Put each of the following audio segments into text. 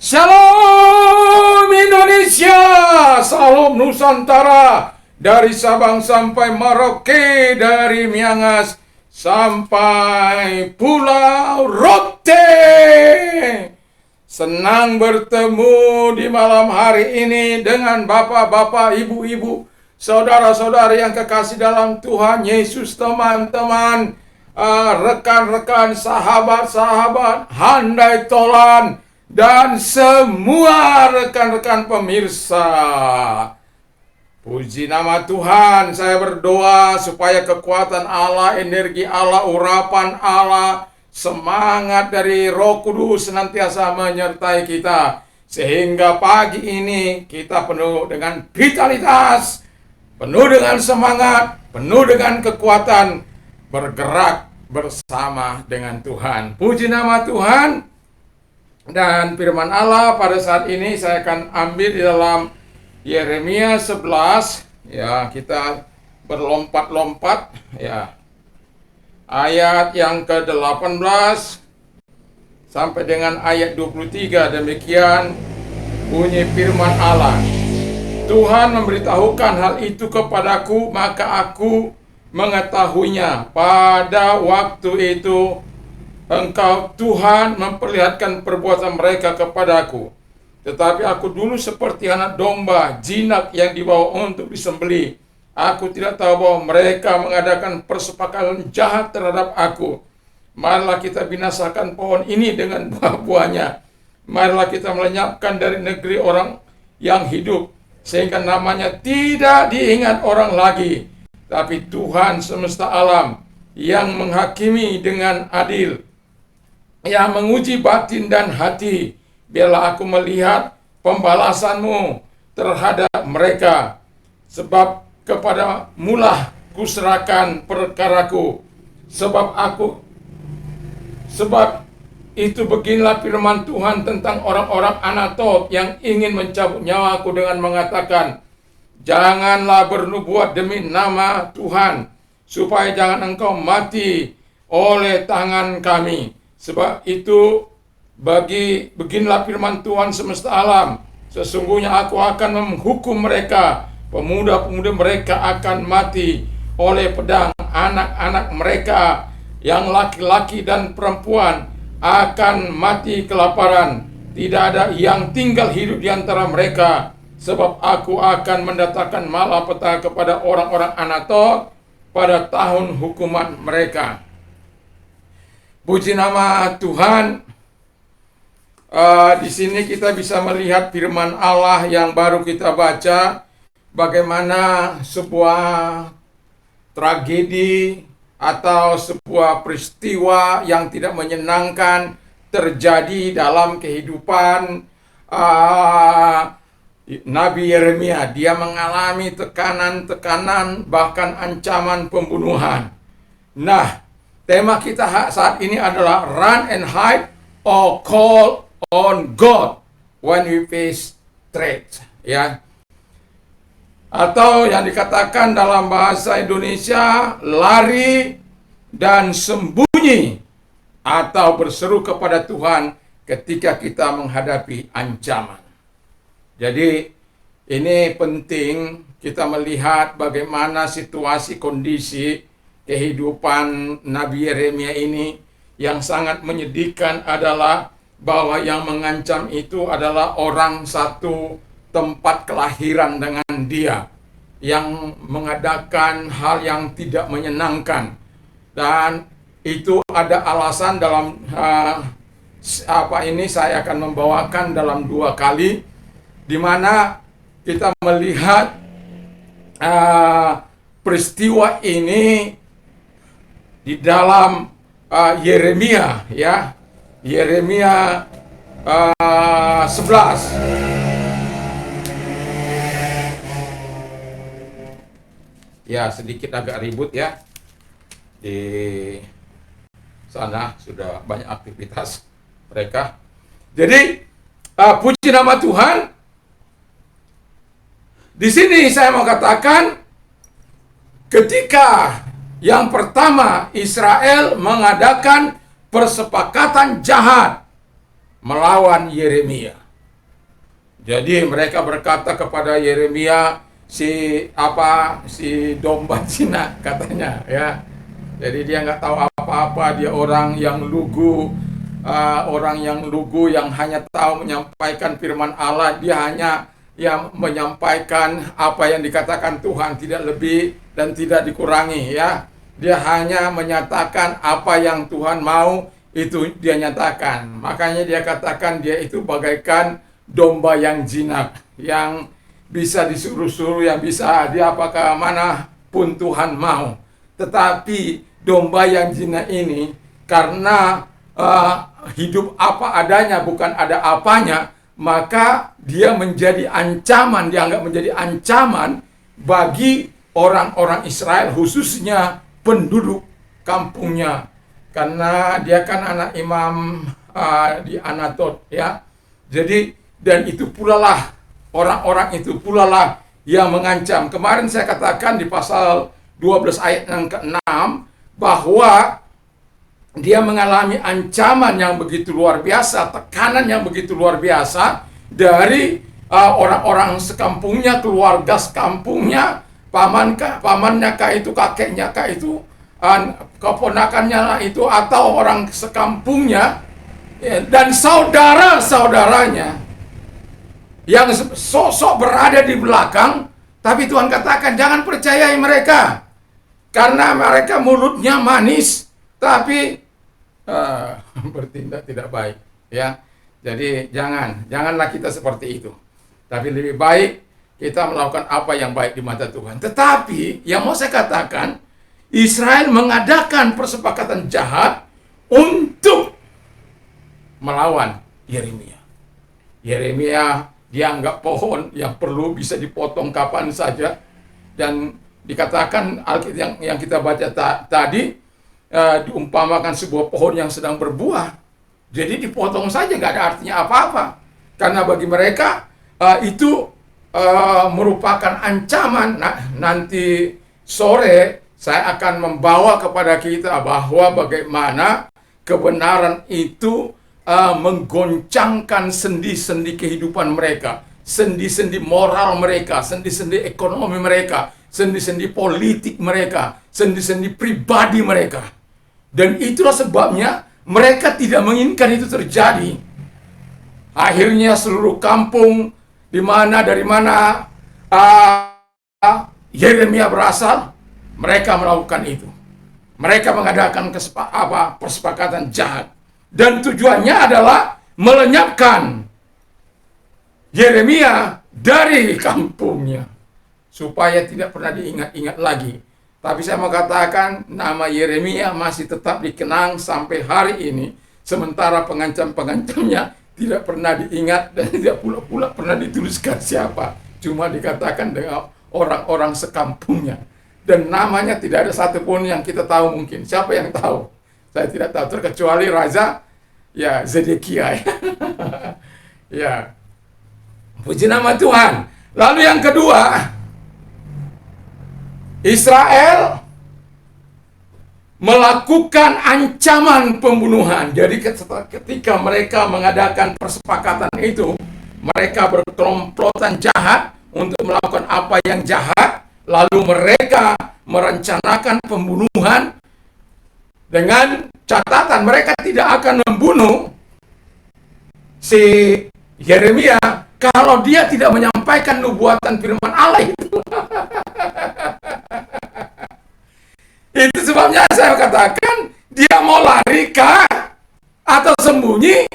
Shalom Indonesia, salam Nusantara, dari Sabang sampai Merauke, dari Miangas sampai Pulau Rote. Senang bertemu di malam hari ini dengan bapak-bapak, ibu-ibu, saudara-saudari yang kekasih dalam Tuhan Yesus, teman-teman, rekan-rekan, sahabat-sahabat, handai tolan, dan semua rekan-rekan pemirsa. Puji nama Tuhan, saya berdoa supaya kekuatan Allah, energi Allah, urapan Allah, semangat dari Roh Kudus senantiasa menyertai kita. Sehingga pagi ini kita penuh dengan vitalitas, penuh dengan semangat, penuh dengan kekuatan, bergerak bersama dengan Tuhan. Puji nama Tuhan. Dan firman Allah pada saat ini saya akan ambil di dalam Yeremia 11. Ya, kita berlompat-lompat ya. Ayat yang ke-18 sampai dengan ayat 23. Demikian bunyi firman Allah. Tuhan memberitahukan hal itu kepadaku, maka aku mengetahuinya. Pada waktu itu Engkau Tuhan memperlihatkan perbuatan mereka kepadaku. Tetapi aku dulu seperti anak domba jinak yang dibawa untuk disembelih. Aku tidak tahu bahwa mereka mengadakan persepakatan jahat terhadap aku. Marilah kita binasakan pohon ini dengan buah-buahnya. Marilah kita melenyapkan dari negeri orang yang hidup, sehingga namanya tidak diingat orang lagi. Tapi Tuhan semesta alam yang menghakimi dengan adil, yang menguji batin dan hati, biarlah aku melihat pembalasanmu terhadap mereka. Sebab kepada mulah kuserahkan perkaraku. Sebab itu beginilah firman Tuhan tentang orang-orang Anatot yang ingin mencabut nyawaku dengan mengatakan, janganlah bernubuat demi nama Tuhan, supaya jangan engkau mati oleh tangan kami. Sebab itu beginilah firman Tuhan semesta alam, sesungguhnya aku akan menghukum mereka, pemuda-pemuda mereka akan mati oleh pedang, anak-anak mereka yang laki-laki dan perempuan akan mati kelaparan, tidak ada yang tinggal hidup di antara mereka, sebab aku akan mendatangkan malapetaka kepada orang-orang Anatot pada tahun hukuman mereka. Puji nama Tuhan. Di sini kita bisa melihat firman Allah yang baru kita baca, bagaimana sebuah tragedi atau sebuah peristiwa yang tidak menyenangkan terjadi dalam kehidupan Nabi Yeremia. Dia mengalami tekanan-tekanan, bahkan ancaman pembunuhan. Nah, tema kita saat ini adalah run and hide or call on God when we face threat, ya. Atau yang dikatakan dalam bahasa Indonesia, lari dan sembunyi atau berseru kepada Tuhan ketika kita menghadapi ancaman. Jadi ini penting kita melihat bagaimana situasi kondisi kehidupan Nabi Yeremia ini. Yang sangat menyedihkan adalah bahwa yang mengancam itu adalah orang satu tempat kelahiran dengan dia, yang mengadakan hal yang tidak menyenangkan. Dan itu ada alasan dalam ini saya akan membawakan dalam 2 kali, di mana kita melihat peristiwa ini di dalam Yeremia, ya. Yeremia 11. Ya, sedikit agak ribut ya. Di sana sudah banyak aktivitas mereka. Jadi puji nama Tuhan. Di sini saya mau katakan, ketika yang pertama Israel mengadakan persepakatan jahat melawan Yeremia. Jadi mereka berkata kepada Yeremia, si domba Cina katanya, ya. Jadi dia nggak tahu apa-apa, dia orang yang lugu, yang hanya tahu menyampaikan firman Allah. Dia hanya yang menyampaikan apa yang dikatakan Tuhan, tidak lebih dan tidak dikurangi, ya. Dia hanya menyatakan apa yang Tuhan mau, itu dia nyatakan. Makanya dia katakan dia itu bagaikan domba yang jinak, yang bisa disuruh-suruh, yang bisa dia apakah mana pun Tuhan mau. Tetapi domba yang jinak ini karena hidup apa adanya, bukan ada apanya, maka dia menjadi ancaman, dianggap menjadi ancaman bagi orang-orang Israel, khususnya penduduk kampungnya, karena dia kan anak imam di Anatot, ya. Jadi dan itu pula lah orang-orang itu pula lah yang mengancam. Kemarin saya katakan di pasal 12 ayat yang ke-6 bahwa dia mengalami ancaman yang begitu luar biasa, tekanan yang begitu luar biasa dari orang-orang sekampungnya, keluarga sekampungnya, pamannya kah itu, kakeknya kah itu, keponakannya lah itu, atau orang sekampungnya, dan saudara-saudaranya yang sok-sok berada di belakang. Tapi Tuhan katakan jangan percayai mereka, karena mereka mulutnya manis tapi bertindak tidak baik, ya. Jadi janganlah kita seperti itu. Tapi lebih baik kita melakukan apa yang baik di mata Tuhan. Tetapi yang mau saya katakan, Israel mengadakan persepakatan jahat untuk melawan Yeremia. Yeremia dianggap pohon yang perlu bisa dipotong kapan saja, dan dikatakan Alkitab yang kita baca tadi diumpamakan sebuah pohon yang sedang berbuah. Jadi dipotong saja, nggak ada artinya apa-apa, karena bagi mereka itu merupakan ancaman. Nah, nanti sore saya akan membawa kepada kita bahwa bagaimana kebenaran itu menggoncangkan sendi-sendi kehidupan mereka, sendi-sendi moral mereka, sendi-sendi ekonomi mereka, sendi-sendi politik mereka, sendi-sendi pribadi mereka. Dan itulah sebabnya mereka tidak menginginkan itu terjadi. Akhirnya seluruh kampung dari mana Yeremia berasal, mereka melakukan itu. Mereka mengadakan persepakatan jahat. Dan tujuannya adalah melenyapkan Yeremia dari kampungnya, supaya tidak pernah diingat-ingat lagi. Tapi saya mau katakan, nama Yeremia masih tetap dikenang sampai hari ini, sementara pengancam-pengancamnya tidak pernah diingat dan tidak pula pernah dituliskan siapa. Cuma dikatakan dengan orang-orang sekampungnya. Dan namanya tidak ada satupun yang kita tahu mungkin. Siapa yang tahu? Saya tidak tahu, terkecuali Raja, ya, Zedekia. Ya, puji nama Tuhan. Lalu yang kedua, Israel melakukan ancaman pembunuhan. Jadi ketika mereka mengadakan persepakatan itu, mereka berkelomplotan jahat untuk melakukan apa yang jahat, lalu mereka merencanakan pembunuhan dengan catatan mereka tidak akan membunuh si Yeremia kalau dia tidak menyampaikan nubuatan firman Allah itu. Itu sebabnya saya katakan dia mau lari kah atau sembunyi?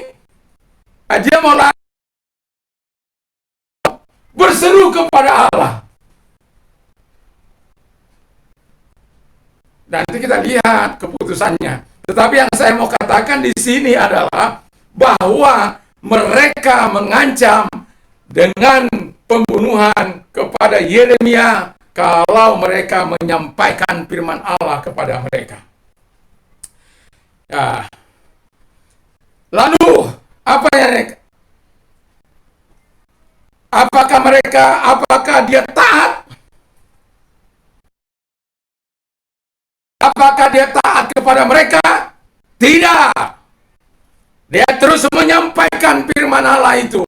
Dia mau lari, berseru kepada Allah. Nanti kita lihat keputusannya. Tetapi yang saya mau katakan di sini adalah bahwa mereka mengancam dengan pembunuhan kepada Yeremia kalau mereka menyampaikan firman Allah kepada mereka. Ya. Lalu apakah dia taat? Apakah dia taat kepada mereka? Tidak. Dia terus menyampaikan firman Allah itu.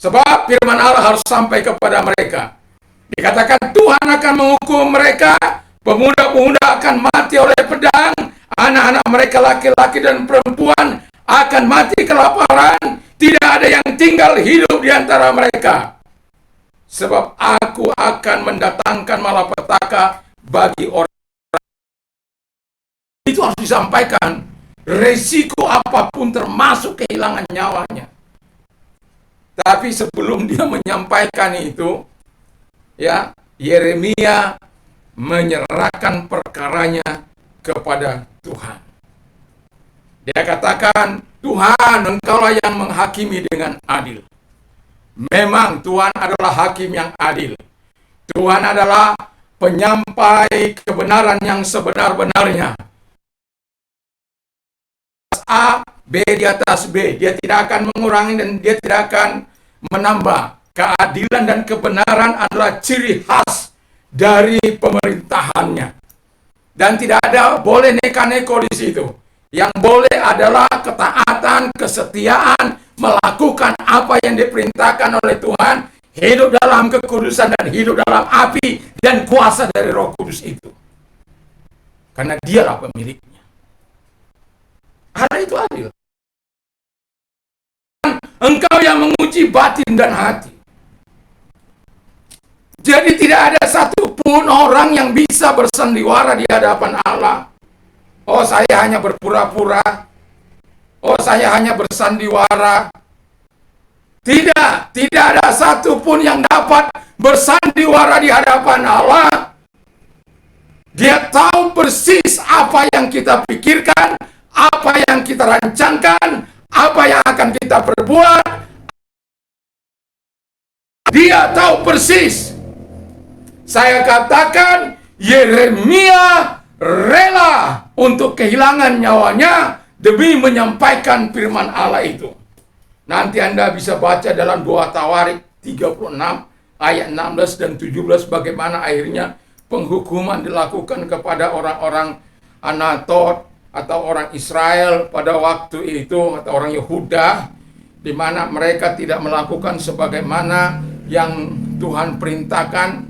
Sebab firman Allah harus sampai kepada mereka. Dikatakan Tuhan akan menghukum mereka, pemuda-pemuda akan mati oleh pedang, anak-anak mereka laki-laki dan perempuan akan mati kelaparan, tidak ada yang tinggal hidup di antara mereka. Sebab aku akan mendatangkan malapetaka bagi orang. Itu harus disampaikan. Resiko apapun termasuk kehilangan nyawanya. Tapi sebelum dia menyampaikan itu, ya, Yeremia menyerahkan perkaranya kepada Tuhan. Dia katakan, Tuhan, Engkaulah yang menghakimi dengan adil. Memang Tuhan adalah hakim yang adil. Tuhan adalah penyampai kebenaran yang sebenar-benarnya. A, B di atas B. Dia tidak akan mengurangi dan dia tidak akan menambah. Keadilan dan kebenaran adalah ciri khas dari pemerintahannya. Dan tidak ada boleh neka-neko di situ. Yang boleh adalah ketaatan, kesetiaan, melakukan apa yang diperintahkan oleh Tuhan, hidup dalam kekudusan dan hidup dalam api dan kuasa dari Roh Kudus itu. Karena dialah pemiliknya. Allah itu adil. Engkau yang menguji batin dan hati. Jadi tidak ada satupun orang yang bisa bersandiwara di hadapan Allah. Oh, saya hanya berpura-pura. Oh, saya hanya bersandiwara. Tidak ada satupun yang dapat bersandiwara di hadapan Allah. Dia tahu persis apa yang kita pikirkan, apa yang kita rancangkan, apa yang akan kita perbuat. Dia tahu persis. Saya katakan, Yeremia rela untuk kehilangan nyawanya demi menyampaikan firman Allah itu. Nanti Anda bisa baca dalam 2 Tawarik 36 ayat 16 dan 17 bagaimana akhirnya penghukuman dilakukan kepada orang-orang Anatot atau orang Israel pada waktu itu, atau orang Yehuda, di mana mereka tidak melakukan sebagaimana yang Tuhan perintahkan.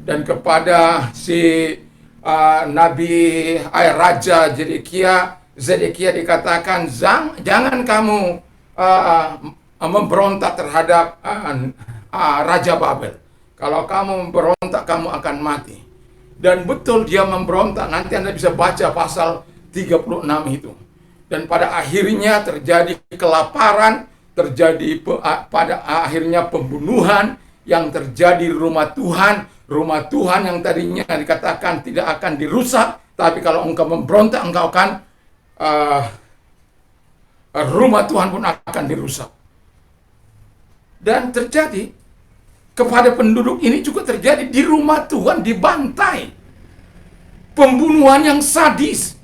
Dan kepada si Nabi Raja Zedekia dikatakan, jangan kamu memberontak terhadap Raja Babel. Kalau kamu memberontak, kamu akan mati. Dan betul dia memberontak. Nanti Anda bisa baca pasal 36 itu. Dan pada akhirnya terjadi kelaparan, terjadi pada akhirnya pembunuhan yang terjadi di rumah Tuhan. Rumah Tuhan yang tadinya dikatakan tidak akan dirusak, tapi kalau engkau memberontak, engkau akan rumah Tuhan pun akan dirusak. Dan terjadi kepada penduduk ini juga terjadi di rumah Tuhan, dibantai. Pembunuhan yang sadis.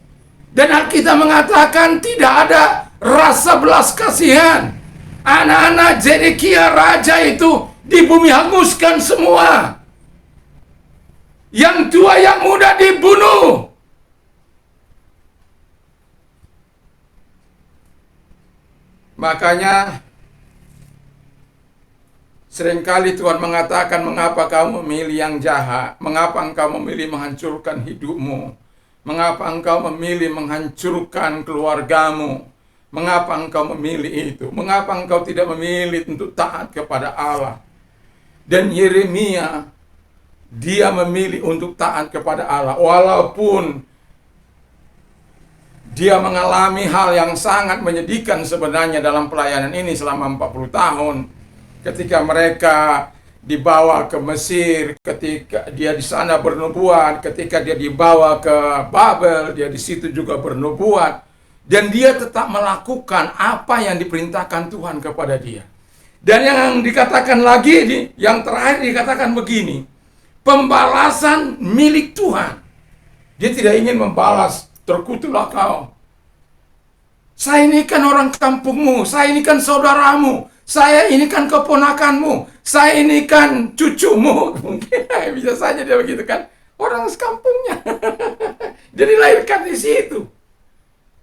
Dan Alkitab mengatakan tidak ada rasa belas kasihan. Anak-anak Zedekia raja itu di bumi hanguskan semua. Yang tua yang muda dibunuh. Makanya seringkali Tuhan mengatakan, mengapa kamu memilih yang jahat? Mengapa engkau memilih menghancurkan hidupmu? Mengapa engkau memilih menghancurkan keluargamu? Mengapa engkau memilih itu? Mengapa engkau tidak memilih untuk taat kepada Allah? Dan Yeremia, dia memilih untuk taat kepada Allah. Walaupun dia mengalami hal yang sangat menyedihkan sebenarnya dalam pelayanan ini selama 40 tahun. Ketika mereka dibawa ke Mesir, ketika dia di sana bernubuat, ketika dia dibawa ke Babel, dia di situ juga bernubuat. Dan dia tetap melakukan apa yang diperintahkan Tuhan kepada dia. Dan yang dikatakan lagi, yang terakhir dikatakan begini, pembalasan milik Tuhan. Dia tidak ingin membalas, terkutuklah kau. Saya ini kan orang kampungmu, saya ini kan saudaramu, saya ini kan keponakanmu, saya ini kan cucumu. Mungkin bisa saja dia begitu kan, orang sekampungnya. Dia dilahirkan di situ.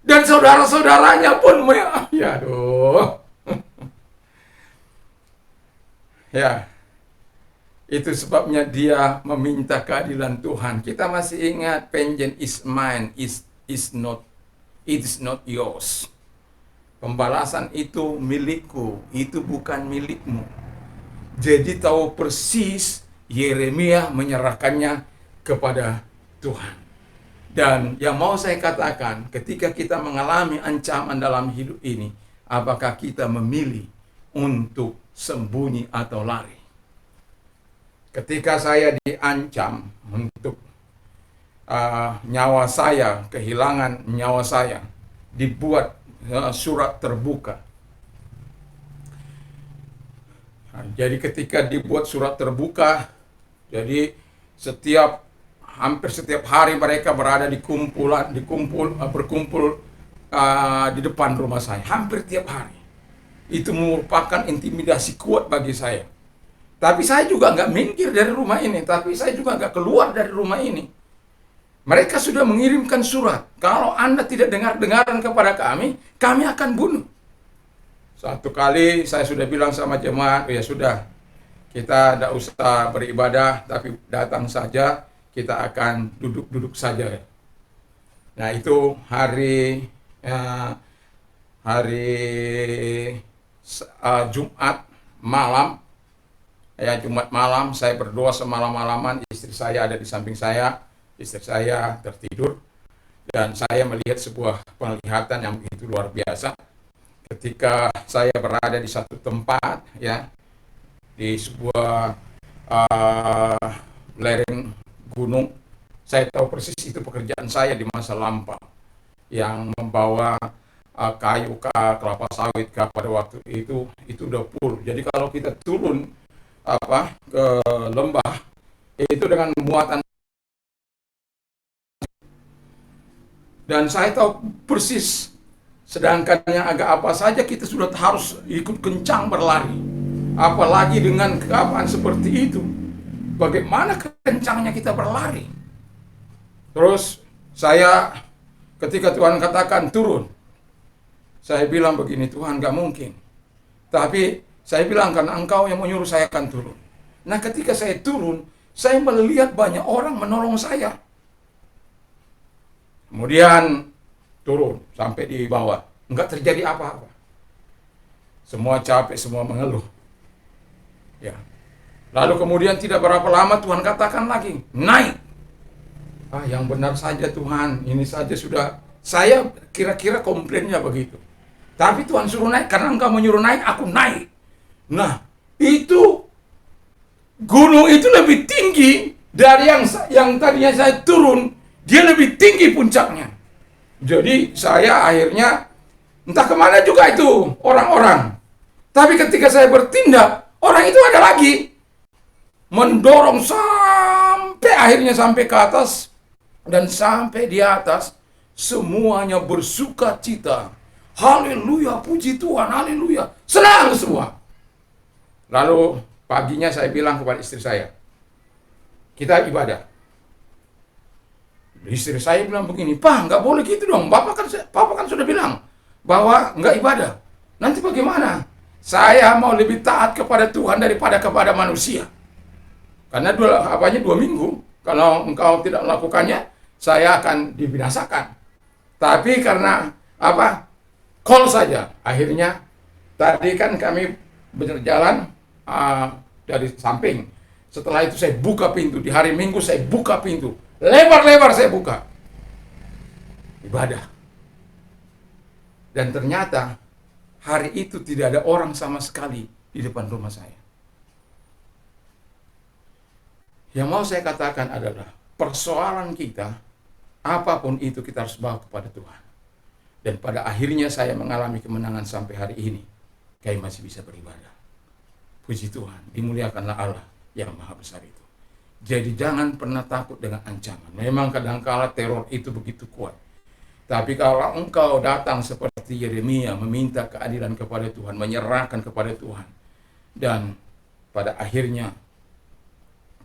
Dan saudara-saudaranya pun, ya aduh. Ya, itu sebabnya dia meminta keadilan Tuhan. Kita masih ingat, vengeance is mine, is not, it is not yours. Pembalasan itu milikku, itu bukan milikmu. Jadi tahu persis Yeremia menyerahkannya kepada Tuhan. Dan yang mau saya katakan, ketika kita mengalami ancaman dalam hidup ini, apakah kita memilih untuk sembunyi atau lari? Ketika saya diancam untuk nyawa saya, kehilangan nyawa saya, dibuat surat terbuka. Jadi ketika dibuat surat terbuka, jadi hampir setiap hari mereka berada berkumpul di depan rumah saya, hampir tiap hari. Itu merupakan intimidasi kuat bagi saya. Tapi saya juga nggak minggir dari rumah ini, tapi saya juga nggak keluar dari rumah ini. Mereka sudah mengirimkan surat, kalau Anda tidak dengar-dengaran kepada kami akan bunuh. Satu kali saya sudah bilang sama jemaat, ya sudah, kita tidak usah beribadah, tapi datang saja, kita akan duduk-duduk saja. Nah itu hari Jumat malam. Ya, Jumat malam saya berdoa semalam-malaman, istri saya ada di samping saya, istri saya tertidur, dan saya melihat sebuah penglihatan yang begitu luar biasa. Ketika saya berada di satu tempat, ya, di sebuah lereng gunung, saya tahu persis itu pekerjaan saya di masa lampau, yang membawa kayu kelapa sawit pada waktu itu udah full. Jadi kalau kita turun ke lembah itu dengan muatan, dan saya tahu persis, sedangkan yang agak apa saja kita sudah harus ikut kencang berlari, apalagi dengan keadaan seperti itu, bagaimana kencangnya kita berlari. Terus saya, ketika Tuhan katakan turun, saya bilang begini, Tuhan, gak mungkin. Tapi saya bilang, karena Engkau yang menyuruh saya akan turun. Nah ketika saya turun, saya melihat banyak orang menolong saya. Kemudian turun sampai di bawah, enggak terjadi apa-apa. Semua capek, semua mengeluh. Ya. Lalu kemudian tidak berapa lama Tuhan katakan lagi, naik. Yang benar saja Tuhan, ini saja sudah, saya kira-kira komplainnya begitu. Tapi Tuhan suruh naik, karena Engkau menyuruh naik, aku naik. Nah, itu gunung itu lebih tinggi dari yang tadinya saya turun, dia lebih tinggi puncaknya. Jadi saya akhirnya entah kemana juga itu orang-orang. Tapi ketika saya bertindak, orang itu ada lagi mendorong sampai akhirnya sampai ke atas, dan sampai di atas semuanya bersuka cita. Haleluya, puji Tuhan, haleluya, senang semua. Lalu paginya saya bilang kepada istri saya, kita ibadah. Istri saya bilang begini, Pak, nggak boleh gitu dong. Papa kan sudah bilang bahwa nggak ibadah. Nanti bagaimana? Saya mau lebih taat kepada Tuhan daripada kepada manusia. Karena 2 minggu, kalau engkau tidak melakukannya, saya akan dibinasakan. Tapi karena call saja. Akhirnya tadi kan kami berjalan dari samping. Setelah itu saya buka pintu. Di hari Minggu saya buka pintu. Lebar-lebar saya buka. Ibadah. Dan ternyata hari itu tidak ada orang sama sekali di depan rumah saya. Yang mau saya katakan adalah persoalan kita, apapun itu kita harus bawa kepada Tuhan. Dan pada akhirnya saya mengalami kemenangan sampai hari ini. Kami masih bisa beribadah. Puji Tuhan, dimuliakanlah Allah yang maha besar itu. Jadi jangan pernah takut dengan ancaman. Memang kadangkala teror itu begitu kuat. Tapi kalau engkau datang seperti Yeremia, meminta keadilan kepada Tuhan, menyerahkan kepada Tuhan, dan pada akhirnya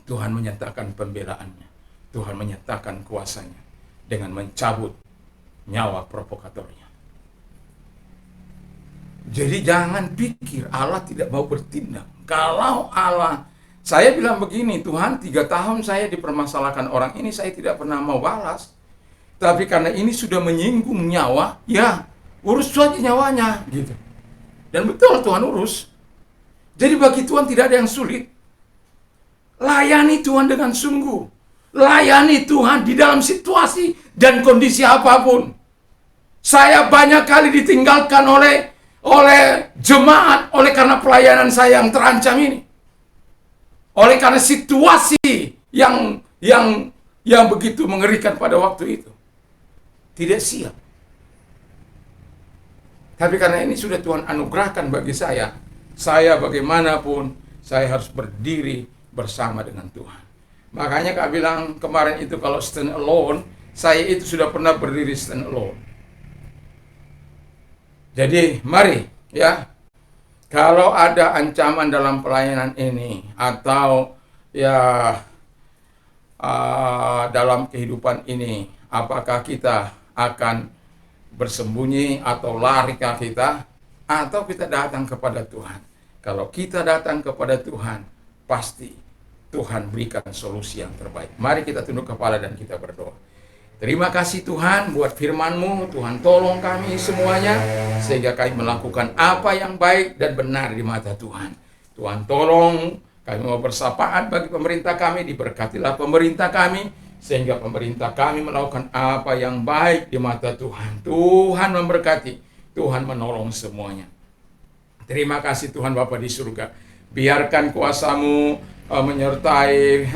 Tuhan menyatakan pembelaannya, Tuhan menyatakan kuasanya dengan mencabut nyawa provokatornya. Jadi jangan pikir Allah tidak mau bertindak. Kalau Allah, saya bilang begini, Tuhan 3 tahun saya dipermasalahkan orang ini, saya tidak pernah mau balas. Tapi karena ini sudah menyinggung nyawa, ya urus saja nyawanya, gitu. Dan betul Tuhan urus. Jadi bagi Tuhan tidak ada yang sulit. Layani Tuhan dengan sungguh. Layani Tuhan di dalam situasi dan kondisi apapun. Saya banyak kali ditinggalkan oleh jemaat oleh karena pelayanan saya yang terancam ini. Oleh karena situasi yang begitu mengerikan pada waktu itu. Tidak siap. Tapi karena ini sudah Tuhan anugerahkan bagi saya bagaimanapun saya harus berdiri bersama dengan Tuhan. Makanya Kak bilang kemarin itu kalau stand alone, saya itu sudah pernah berdiri stand alone. Jadi mari ya, kalau ada ancaman dalam pelayanan ini atau ya dalam kehidupan ini, apakah kita akan bersembunyi atau lari ke kita, atau kita datang kepada Tuhan? Kalau kita datang kepada Tuhan, pasti Tuhan berikan solusi yang terbaik. Mari kita tunduk kepala dan kita berdoa. Terima kasih Tuhan buat firman-Mu. Tuhan tolong kami semuanya sehingga kami melakukan apa yang baik dan benar di mata Tuhan. Tuhan tolong kami mau bersapaat bagi pemerintah kami. Diberkatilah pemerintah kami sehingga pemerintah kami melakukan apa yang baik di mata Tuhan. Tuhan memberkati, Tuhan menolong semuanya. Terima kasih Tuhan Bapa di surga. Biarkan kuasa-Mu menyertai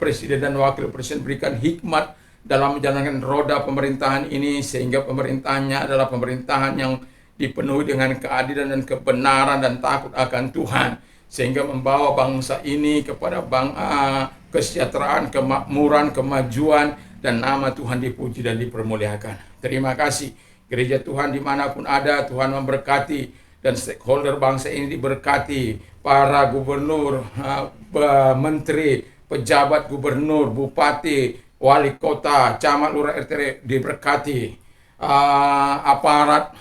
Presiden dan Wakil Presiden, berikan hikmat dalam menjalankan roda pemerintahan ini sehingga pemerintahannya adalah pemerintahan yang dipenuhi dengan keadilan dan kebenaran dan takut akan Tuhan, sehingga membawa bangsa ini kepada kesejahteraan, kemakmuran, kemajuan, dan nama Tuhan dipuji dan dipermuliakan. Terima kasih gereja Tuhan dimanapun ada, Tuhan memberkati, dan stakeholder bangsa ini diberkati, para gubernur, menteri, pejabat gubernur, bupati, wali kota, camat, lurah, RT diberkati, aparat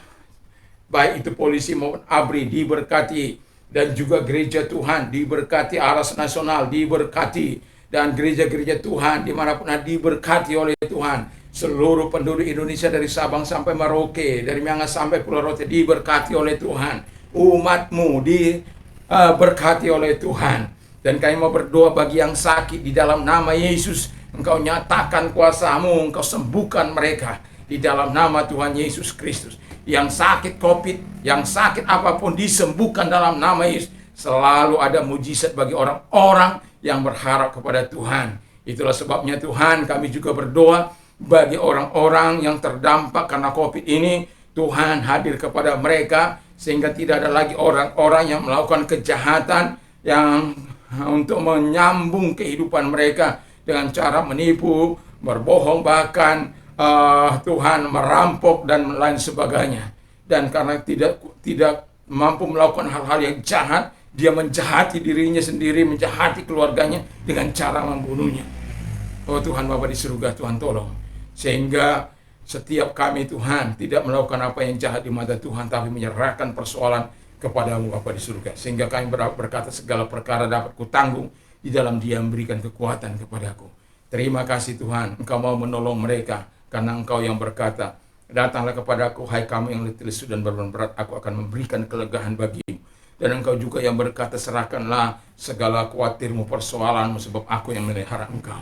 baik itu polisi maupun ABRI diberkati, dan juga gereja Tuhan diberkati, Aras Nasional diberkati, dan gereja-gereja Tuhan dimanapun ada diberkati oleh Tuhan. Seluruh penduduk Indonesia dari Sabang sampai Merauke, dari Miangas sampai Pulau Rote diberkati oleh Tuhan. Umat-Mu diberkati oleh Tuhan. Dan kami mau berdoa bagi yang sakit di dalam nama Yesus. Engkau nyatakan kuasa-Mu, Engkau sembuhkan mereka di dalam nama Tuhan Yesus Kristus. Yang sakit COVID, yang sakit apapun disembuhkan dalam nama Yesus. Selalu ada mujizat bagi orang-orang yang berharap kepada Tuhan. Itulah sebabnya Tuhan, kami juga berdoa bagi orang-orang yang terdampak karena COVID ini. Tuhan hadir kepada mereka sehingga tidak ada lagi orang-orang yang melakukan kejahatan yang untuk menyambung kehidupan mereka dengan cara menipu, berbohong, bahkan Tuhan merampok dan lain sebagainya. Dan karena tidak mampu melakukan hal-hal yang jahat, dia menjahati dirinya sendiri, menjahati keluarganya dengan cara membunuhnya. Oh Tuhan Bapa di surga, Tuhan tolong. Sehingga setiap kami Tuhan tidak melakukan apa yang jahat di mata Tuhan, tapi menyerahkan persoalan kepada-Mu Bapa di surga. Sehingga kami berkata segala perkara dapat kutanggung di dalam Dia memberikan kekuatan kepadaku. Terima kasih Tuhan, Engkau mau menolong mereka, karena Engkau yang berkata, datanglah kepadaku, hai kamu yang letih lesu dan beban berat, aku akan memberikan kelegaan bagimu. Dan Engkau juga yang berkata, serahkanlah segala khawatirmu, persoalanmu, sebab aku yang memelihara engkau.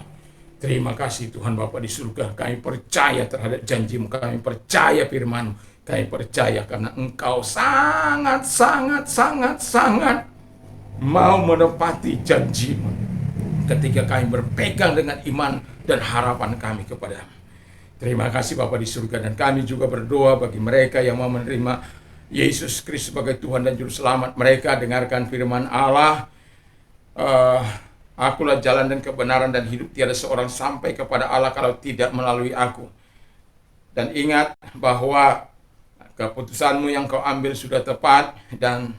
Terima kasih Tuhan Bapa di surga, kami percaya terhadap janji-Mu, kami percaya firman-Mu, kami percaya karena Engkau sangat mau menepati janji-Mu ketika kami berpegang dengan iman dan harapan kami kepada-Mu. Terima kasih Bapa di surga, dan kami juga berdoa bagi mereka yang mau menerima Yesus Kristus sebagai Tuhan dan Juru Selamat mereka. Dengarkan firman Allah, akulah jalan dan kebenaran dan hidup, tiada seorang sampai kepada Allah kalau tidak melalui aku. Dan ingat bahwa keputusan-Mu yang Kau ambil sudah tepat, dan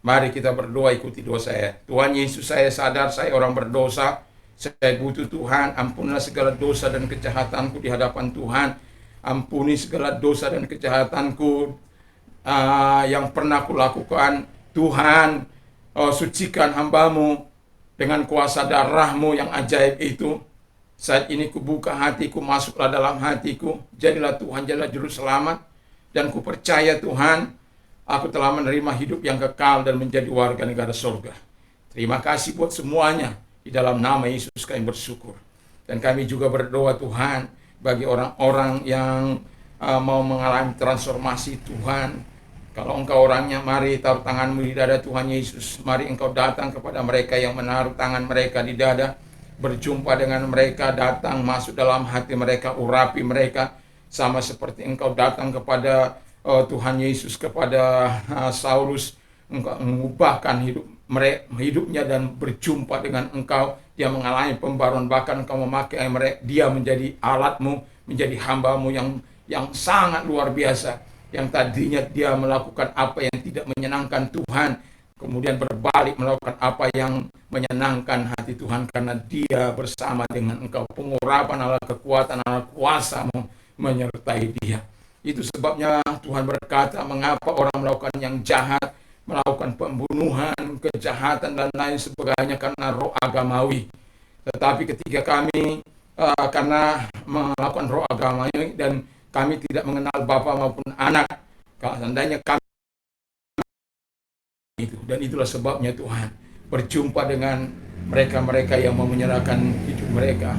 mari kita berdoa ikuti doa saya. Tuhan Yesus, saya sadar saya orang berdosa. Saya butuh Tuhan, ampunilah segala dosa dan kejahatanku di hadapan Tuhan. Ampuni segala dosa dan kejahatanku yang pernah kulakukan. Tuhan, sucikan hambamu dengan kuasa darah-Mu yang ajaib itu. Saat ini kubuka hatiku, masuklah dalam hatiku. Jadilah Tuhan, jadilah juru selamat. Dan ku percaya Tuhan, aku telah menerima hidup yang kekal dan menjadi warga negara surga. Terima kasih buat semuanya. Di dalam nama Yesus kami bersyukur. Dan kami juga berdoa Tuhan, bagi orang-orang yang mau mengalami transformasi Tuhan. Kalau Engkau orangnya, mari taruh tanganmu di dada Tuhan Yesus. Mari Engkau datang kepada mereka yang menaruh tangan mereka di dada. Berjumpa dengan mereka, datang masuk dalam hati mereka, urapi mereka. Sama seperti Engkau datang kepada Tuhan Yesus, kepada Saulus. Engkau mengubahkan hidupnya dan berjumpa dengan Engkau. Dia mengalami pembaruan, bahkan Engkau memakai dia menjadi alatmu, menjadi hambamu yang sangat luar biasa. Yang tadinya dia melakukan apa yang tidak menyenangkan Tuhan, kemudian berbalik melakukan apa yang menyenangkan hati Tuhan, karena dia bersama dengan Engkau. Pengurapan Allah, kekuatan Allah, kuasa-Mu menyertai dia. Itu sebabnya Tuhan berkata, mengapa orang melakukan yang jahat, melakukan pembunuhan, kejahatan dan lain sebagainya, karena roh agamawi. Tetapi ketika kami karena melakukan roh agamawi dan kami tidak mengenal Bapa maupun Anak, kalau seandainya kami itu, dan itulah sebabnya Tuhan berjumpa dengan mereka-mereka yang mau menyerahkan hidup mereka,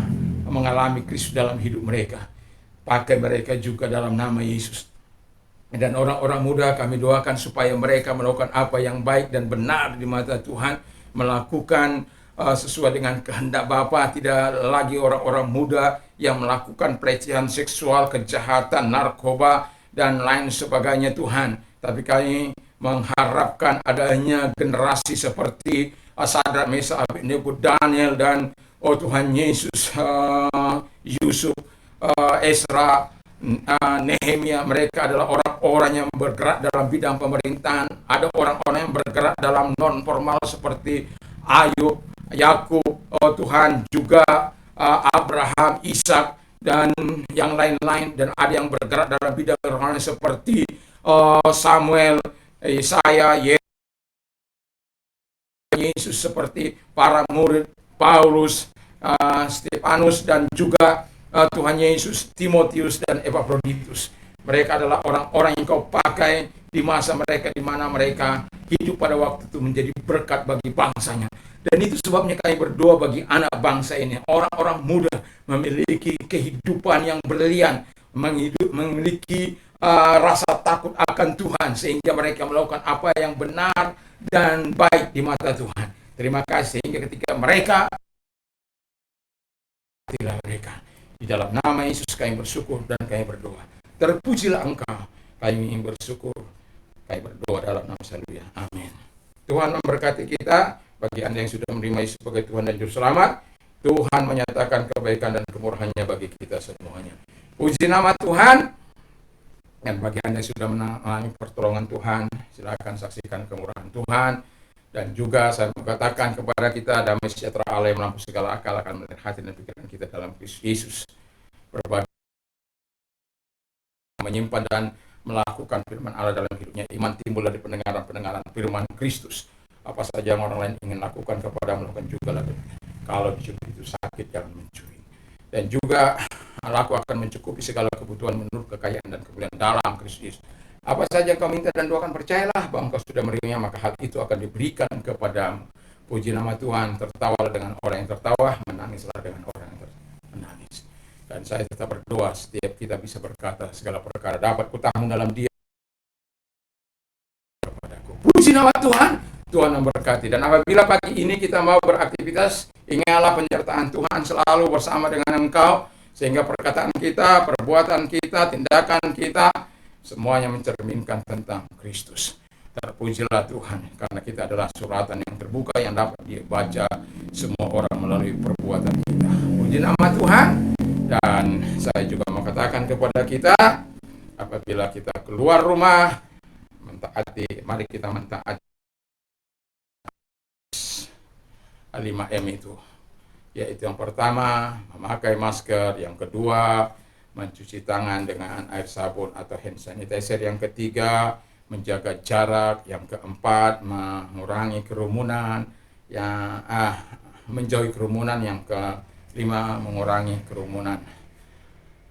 mengalami Kristus dalam hidup mereka. Pakai mereka juga dalam nama Yesus. Dan orang-orang muda kami doakan supaya mereka melakukan apa yang baik dan benar di mata Tuhan, melakukan sesuai dengan kehendak Bapa. Tidak lagi orang-orang muda yang melakukan pelecehan seksual, kejahatan, narkoba, dan lain sebagainya Tuhan. Tapi kami mengharapkan adanya generasi seperti Sadrak, Mesak, Abednego, Daniel, dan Tuhan Yesus, Yusuf, Ezra, Nehemia. Mereka adalah orang-orang yang bergerak dalam bidang pemerintahan. Ada orang-orang yang bergerak dalam non-formal seperti Ayub, Yakub, Tuhan juga Abraham, Ishak, dan yang lain-lain. Dan ada yang bergerak dalam bidang rohani seperti Samuel, Yesaya, Yesus, seperti para murid Paulus, Stefanus, dan juga Tuhan Yesus, Timotius, dan Epaphroditus. Mereka adalah orang-orang yang Kau pakai di masa mereka, di mana mereka hidup pada waktu itu menjadi berkat bagi bangsanya. Dan itu sebabnya kami berdoa bagi anak bangsa ini, orang-orang muda memiliki kehidupan yang berlian, memiliki rasa takut akan Tuhan, sehingga mereka melakukan apa yang benar dan baik di mata Tuhan. Terima kasih, sehingga ketika mereka di dalam nama Yesus kami bersyukur dan kami berdoa. Terpujilah Engkau, kami ingin bersyukur, kami berdoa dalam nama Haleluya. Amin. Tuhan memberkati kita. Bagi Anda yang sudah menerima Yesus sebagai Tuhan dan Juru Selamat, Tuhan menyatakan kebaikan dan kemurahan-Nya bagi kita semuanya. Puji nama Tuhan. Dan bagi Anda yang sudah mengalami pertolongan Tuhan, silakan saksikan kemurahan Tuhan. Dan juga saya mengatakan kepada kita, damai sejahtera Allah yang melampaui segala akal akan melihat hati dan pikiran kita dalam Kristus Yesus. Berbagi, menyimpan dan melakukan firman Allah dalam hidupnya. Iman timbul dari pendengaran firman Kristus. Apa saja yang orang lain ingin lakukan kepada melakukan juga lah. Kalau dicuri itu sakit, jangan mencuri. Dan juga aku akan mencukupi segala kebutuhan menurut kekayaan dan kemuliaan dalam Kristus. Apa saja yang kau minta dan doakan, percayalah bahwa engkau sudah menerimanya, maka hal itu akan diberikan kepadamu. Puji nama Tuhan. Tertawalah dengan orang yang tertawa, menangislah dengan orang yang menangis. Dan saya tetap berdoa setiap kita bisa berkata segala perkara dapat kutanggung dalam Dia kepadaku. Puji nama Tuhan. Tuhan memberkati. Dan apabila pagi ini kita mau beraktivitas, ingatlah penyertaan Tuhan selalu bersama dengan Engkau, sehingga perkataan kita, perbuatan kita, tindakan kita, semuanya mencerminkan tentang Kristus. Terpujilah Tuhan, karena kita adalah suratan yang terbuka yang dapat dibaca semua orang melalui perbuatan kita. Puji nama Tuhan. Dan saya juga mau katakan kepada kita, apabila kita keluar rumah, mari kita mentaati 5M itu, yaitu yang pertama memakai masker, yang kedua mencuci tangan dengan air sabun atau hand sanitizer, yang ketiga menjaga jarak, yang keempat mengurangi kerumunan, yang menjauhi kerumunan, yang kelima mengurangi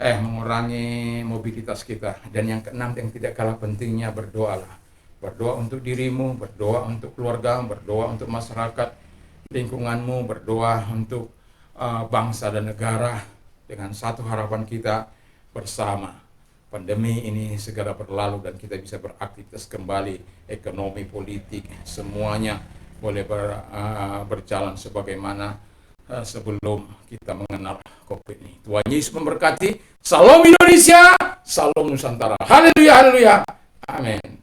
mengurangi mobilitas kita, dan yang keenam yang tidak kalah pentingnya berdoalah. Berdoa untuk dirimu, berdoa untuk keluarga, berdoa untuk masyarakat lingkunganmu, berdoa untuk bangsa dan negara, dengan satu harapan kita bersama. Pandemi ini segera berlalu dan kita bisa beraktivitas kembali, ekonomi, politik, semuanya boleh berjalan sebagaimana sebelum kita mengenal COVID ini. Tuhan Yesus memberkati. Salam Indonesia, salam Nusantara. Haleluya, haleluya. Amin.